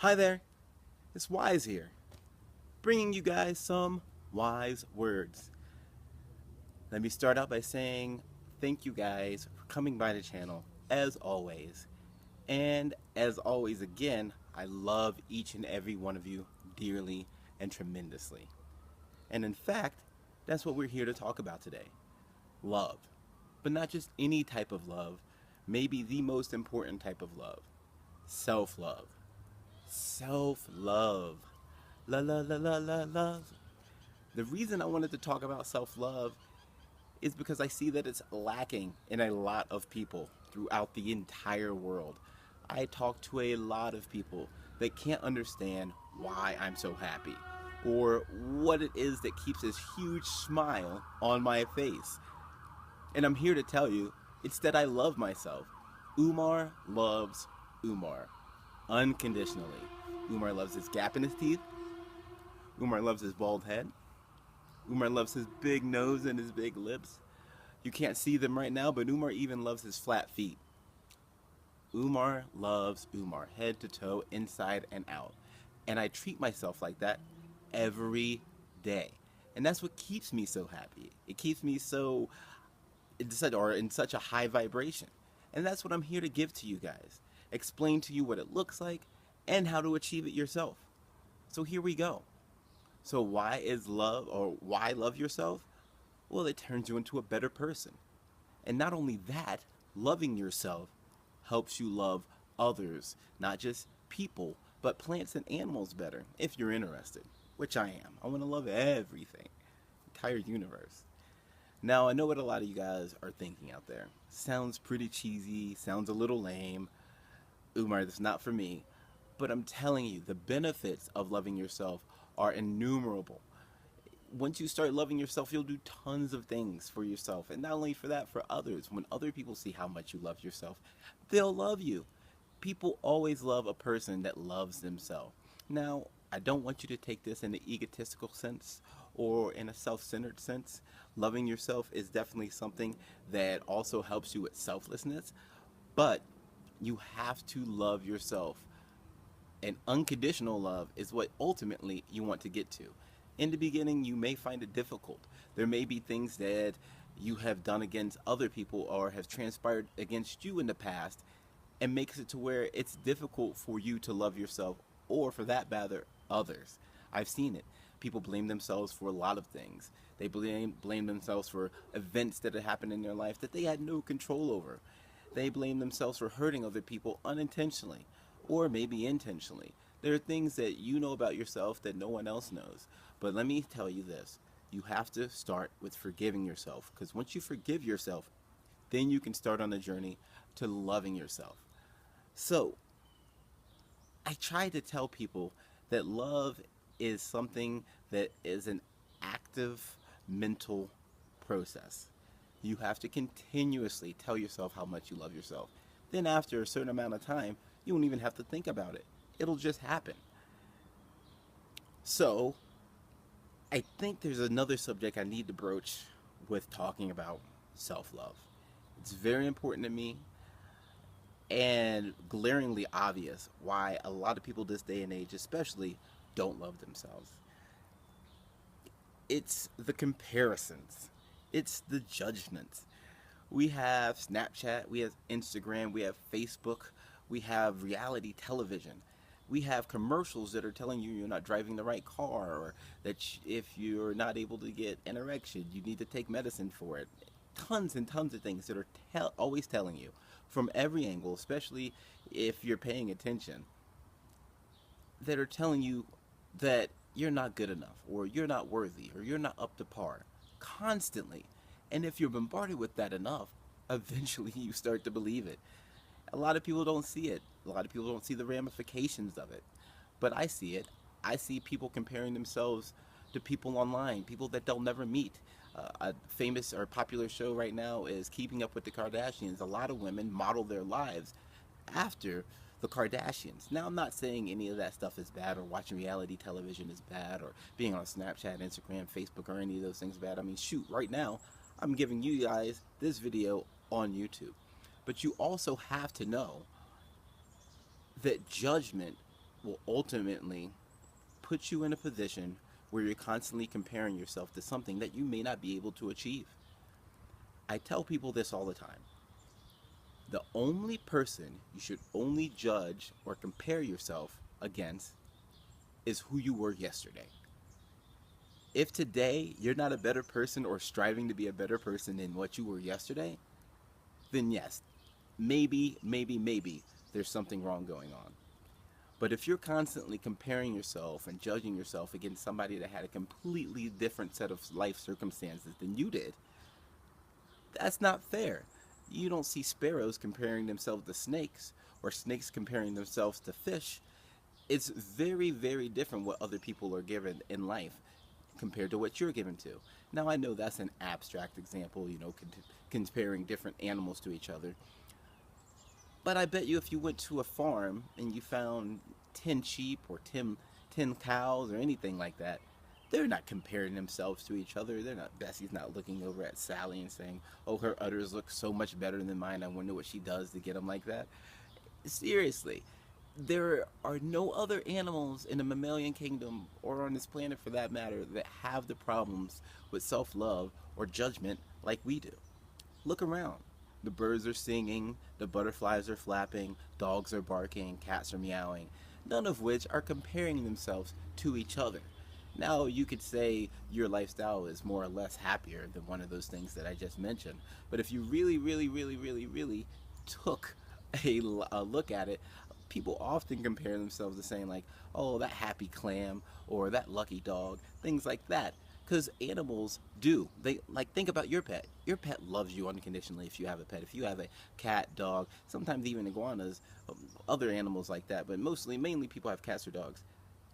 Hi there, it's Wise here, bringing you guys some wise words. Let me start out by saying thank you guys for coming by the channel, as always. And as always, again, I love each and every one of you dearly and tremendously. And in fact, that's what we're here to talk about today, love. But not just any type of love, maybe the most important type of love, self love. Self love. La la la la la love. The reason I wanted to talk about self love is because I see that it's lacking in a lot of people throughout the entire world. I talk to a lot of people that can't understand why I'm so happy or what it is that keeps this huge smile on my face. And I'm here to tell you it's that I love myself. Umar loves Umar unconditionally. Umar loves his gap in his teeth. Umar loves his bald head. Umar loves his big nose and his big lips. You can't see them right now, but Umar even loves his flat feet. Umar loves Umar, head to toe, inside and out. And I treat myself like that every day. And that's what keeps me so happy. It keeps me so in such a high vibration. And that's what I'm here to give to you guys. Explain to you what it looks like and how to achieve it yourself. So here we go. So why love yourself? Well, it turns you into a better person. And not only that, loving yourself helps you love others, not just people, but plants and animals better, if you're interested, which I am. I want to love everything, entire universe. Now, I know what a lot of you guys are thinking out there. Sounds pretty cheesy, sounds a little lame. Umar, that's not for me. But I'm telling you, the benefits of loving yourself are innumerable. Once you start loving yourself, you'll do tons of things for yourself. And not only for that, for others. When other people see how much you love yourself, they'll love you. People always love a person that loves themselves. Now, I don't want you to take this in an egotistical sense or in a self-centered sense. Loving yourself is definitely something that also helps you with selflessness, but you have to love yourself. And unconditional love is what ultimately you want to get to. In the beginning, you may find it difficult. There may be things that you have done against other people or have transpired against you in the past and makes it to where it's difficult for you to love yourself or, for that matter, others. I've seen it. People blame themselves for a lot of things. They blame themselves for events that had happened in their life that they had no control over. They blame themselves for hurting other people unintentionally or maybe intentionally. There are things that you know about yourself that no one else knows. But let me tell you this. You have to start with forgiving yourself, because once you forgive yourself, then you can start on the journey to loving yourself. So, I try to tell people that love is something that is an active mental process. You have to continuously tell yourself how much you love yourself. Then after a certain amount of time, you won't even have to think about it. It'll just happen. So, I think there's another subject I need to broach with talking about self-love. It's very important to me and glaringly obvious why a lot of people this day and age especially don't love themselves. It's the comparisons. It's the judgments. We have Snapchat, we have Instagram, we have Facebook, we have reality television. We have commercials that are telling you you're not driving the right car, or that if you're not able to get an erection, you need to take medicine for it. Tons and tons of things that are always telling you from every angle, especially if you're paying attention, that are telling you that you're not good enough, or you're not worthy, or you're not up to par, constantly. And if you're bombarded with that enough, eventually you start to believe it. A lot of people don't see it. A lot of people don't see the ramifications of it. But I see it. I see people comparing themselves to people online, people that they'll never meet. A famous or popular show right now is Keeping Up with the Kardashians. A lot of women model their lives after the Kardashians. Now, I'm not saying any of that stuff is bad, or watching reality television is bad, or being on Snapchat, Instagram, Facebook, or any of those things bad. I mean, shoot, right now, I'm giving you guys this video on YouTube. But you also have to know that judgment will ultimately put you in a position where you're constantly comparing yourself to something that you may not be able to achieve. I tell people this all the time. The only person you should only judge or compare yourself against is who you were yesterday. If today you're not a better person or striving to be a better person than what you were yesterday, then yes, maybe there's something wrong going on. But if you're constantly comparing yourself and judging yourself against somebody that had a completely different set of life circumstances than you did, that's not fair. You don't see sparrows comparing themselves to snakes or snakes comparing themselves to fish. It's very, very different what other people are given in life compared to what you're given to. Now, I know that's an abstract example, comparing different animals to each other. But I bet you if you went to a farm and you found 10 sheep or 10 cows or anything like that, they're not comparing themselves to each other. They're not. Bessie's not looking over at Sally and saying, "Oh, her udders look so much better than mine. I wonder what she does to get them like that." Seriously, there are no other animals in the mammalian kingdom or on this planet for that matter that have the problems with self-love or judgment like we do. Look around. The birds are singing, the butterflies are flapping, dogs are barking, cats are meowing, none of which are comparing themselves to each other. Now, you could say your lifestyle is more or less happier than one of those things that I just mentioned, but if you really took a look at it, people often compare themselves to saying, like, oh, that happy clam or that lucky dog, things like that. Because animals do. They like think about your pet. Your pet loves you unconditionally if you have a pet. If you have a cat, dog, sometimes even iguanas, other animals like that, but mainly people have cats or dogs.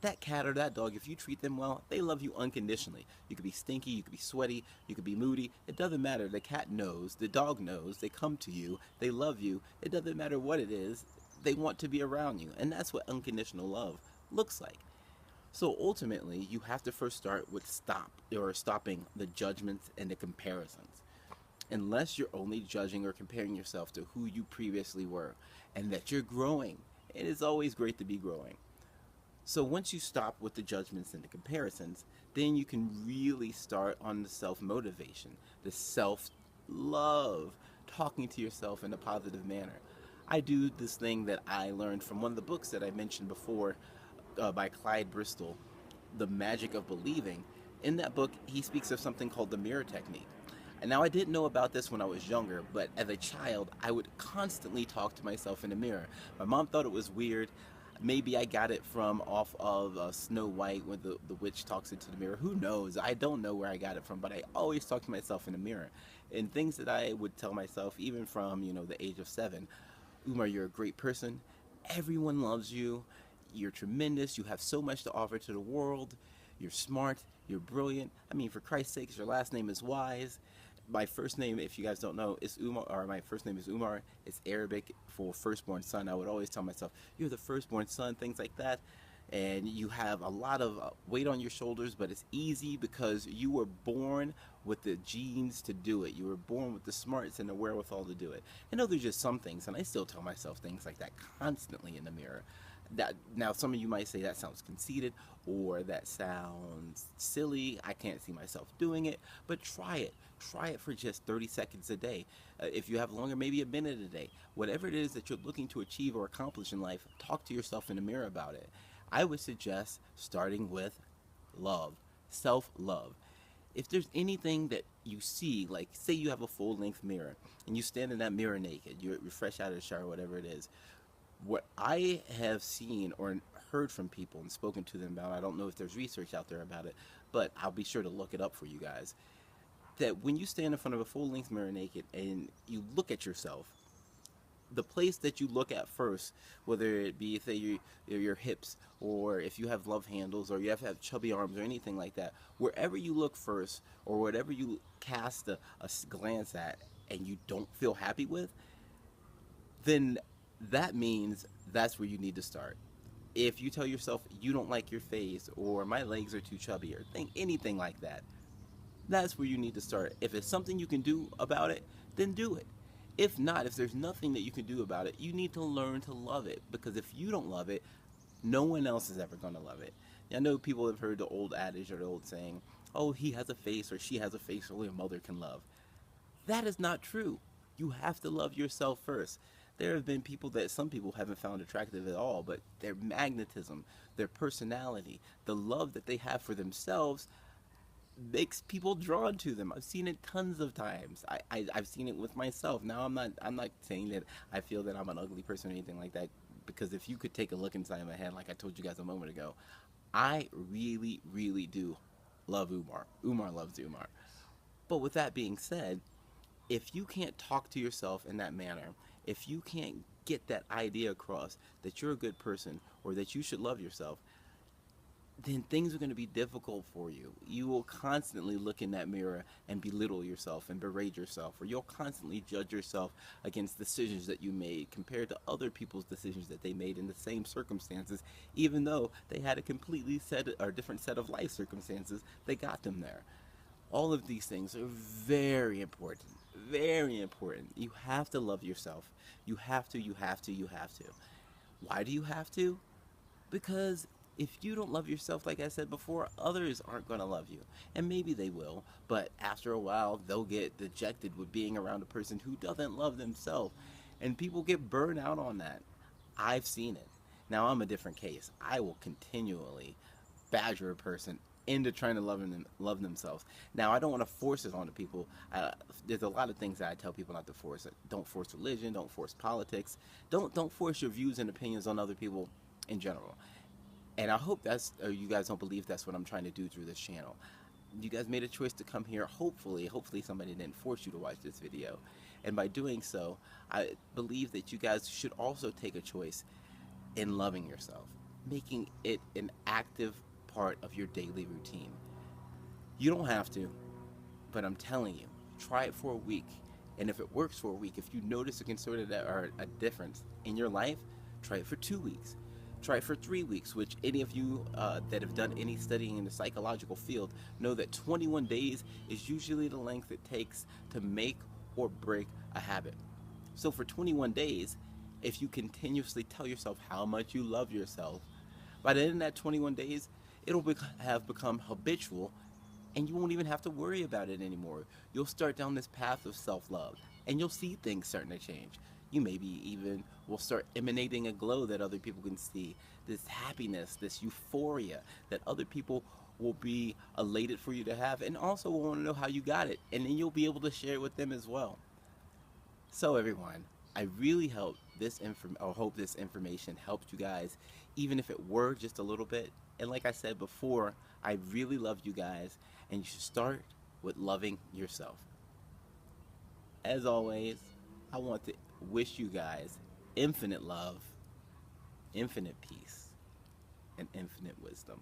That cat or that dog, if you treat them well, they love you unconditionally. You could be stinky, you could be sweaty, you could be moody. It doesn't matter. The cat knows, the dog knows, they come to you, they love you. It doesn't matter what it is, they want to be around you. And that's what unconditional love looks like. So ultimately, you have to first start with stopping the judgments and the comparisons. Unless you're only judging or comparing yourself to who you previously were and that you're growing. It is always great to be growing. So once you stop with the judgments and the comparisons, then you can really start on the self-motivation, the self-love, talking to yourself in a positive manner. I do this thing that I learned from one of the books that I mentioned before, by Clyde Bristol, The Magic of Believing. In that book, he speaks of something called the mirror technique. And now, I didn't know about this when I was younger, but as a child, I would constantly talk to myself in the mirror. My mom thought it was weird. Maybe I got it from off of Snow White when the witch talks into the mirror. Who knows? I don't know where I got it from, but I always talk to myself in the mirror. And things that I would tell myself, even from, the age of 7. Umar, you're a great person. Everyone loves you. You're tremendous. You have so much to offer to the world. You're smart. You're brilliant. I mean, for Christ's sakes, your last name is Wise. My first name, if you guys don't know, is Umar, or my first name is Umar. It's Arabic for firstborn son. I would always tell myself, you're the firstborn son, things like that. And you have a lot of weight on your shoulders, but it's easy because you were born with the genes to do it. You were born with the smarts and the wherewithal to do it. I know there's just some things, and I still tell myself things like that constantly in the mirror. That, now, some of you might say that sounds conceited or that sounds silly. I can't see myself doing it, but try it. Try it for just 30 seconds a day. If you have longer, maybe a minute a day. Whatever it is that you're looking to achieve or accomplish in life, talk to yourself in the mirror about it. I would suggest starting with love, self-love. If there's anything that you see, like say you have a full-length mirror and you stand in that mirror naked, you're fresh out of the shower, whatever it is, what I have seen or heard from people and spoken to them about, I don't know if there's research out there about it, but I'll be sure to look it up for you guys, that when you stand in front of a full-length mirror naked and you look at yourself, the place that you look at first, whether it be, say, your hips, or if you have love handles, or you have chubby arms or anything like that, wherever you look first, or whatever you cast a glance at and you don't feel happy with, then that means that's where you need to start. If you tell yourself you don't like your face, or my legs are too chubby, or anything like that, that's where you need to start. If it's something you can do about it, then do it. If not, if there's nothing that you can do about it, you need to learn to love it. Because if you don't love it, No one else is ever going to love it. I know people have heard the old adage or the old saying, oh, he has a face or she has a face only a mother can love. That is not true. You have to love yourself first. There have been people that some people haven't found attractive at all, but their magnetism, their personality, the love that they have for themselves makes people drawn to them. I've seen it tons of times. I've seen it with myself. Now I'm not saying that I feel that I'm an ugly person or anything like that, because if you could take a look inside my head, like I told you guys a moment ago, I really, really do love Umar. Umar loves Umar. But with that being said, if you can't talk to yourself in that manner, if you can't get that idea across that you're a good person or that you should love yourself, then things are going to be difficult for you. You will constantly look in that mirror and belittle yourself and berate yourself, or you'll constantly judge yourself against decisions that you made compared to other people's decisions that they made in the same circumstances, even though they had a completely set or different set of life circumstances that got them there. All of these things are very important. Very important. You have to love yourself. You have to, you have to, you have to. Why do you have to? Because if you don't love yourself, like I said before, others aren't going to love you. And maybe they will, but after a while, they'll get dejected with being around a person who doesn't love themselves. And people get burned out on that. I've seen it. Now, I'm a different case. I will continually badger a person into trying to love themselves. Now, I don't want to force it onto people. There's a lot of things that I tell people not to force. Don't force religion. Don't force politics. Don't force your views and opinions on other people in general. And I hope you guys don't believe that's what I'm trying to do through this channel. You guys made a choice to come here. Hopefully somebody didn't force you to watch this video. And by doing so, I believe that you guys should also take a choice in loving yourself, making it an active part of your daily routine. You don't have to, but I'm telling you, try it for a week. And if it works for a week, if you notice a concern or a difference in your life, try it for 2 weeks. Try it for 3 weeks, which any of you that have done any studying in the psychological field know that 21 days is usually the length it takes to make or break a habit. So for 21 days, if you continuously tell yourself how much you love yourself, by the end of that 21 days, it'll have become habitual, and you won't even have to worry about it anymore. You'll start down this path of self-love, and you'll see things starting to change. You maybe even will start emanating a glow that other people can see, this happiness, this euphoria that other people will be elated for you to have, and also will want to know how you got it, and then you'll be able to share it with them as well. So everyone, I really hope this information helped you guys, even if it were just a little bit. And like I said before, I really love you guys, and you should start with loving yourself. As always, I want to wish you guys infinite love, infinite peace, and infinite wisdom.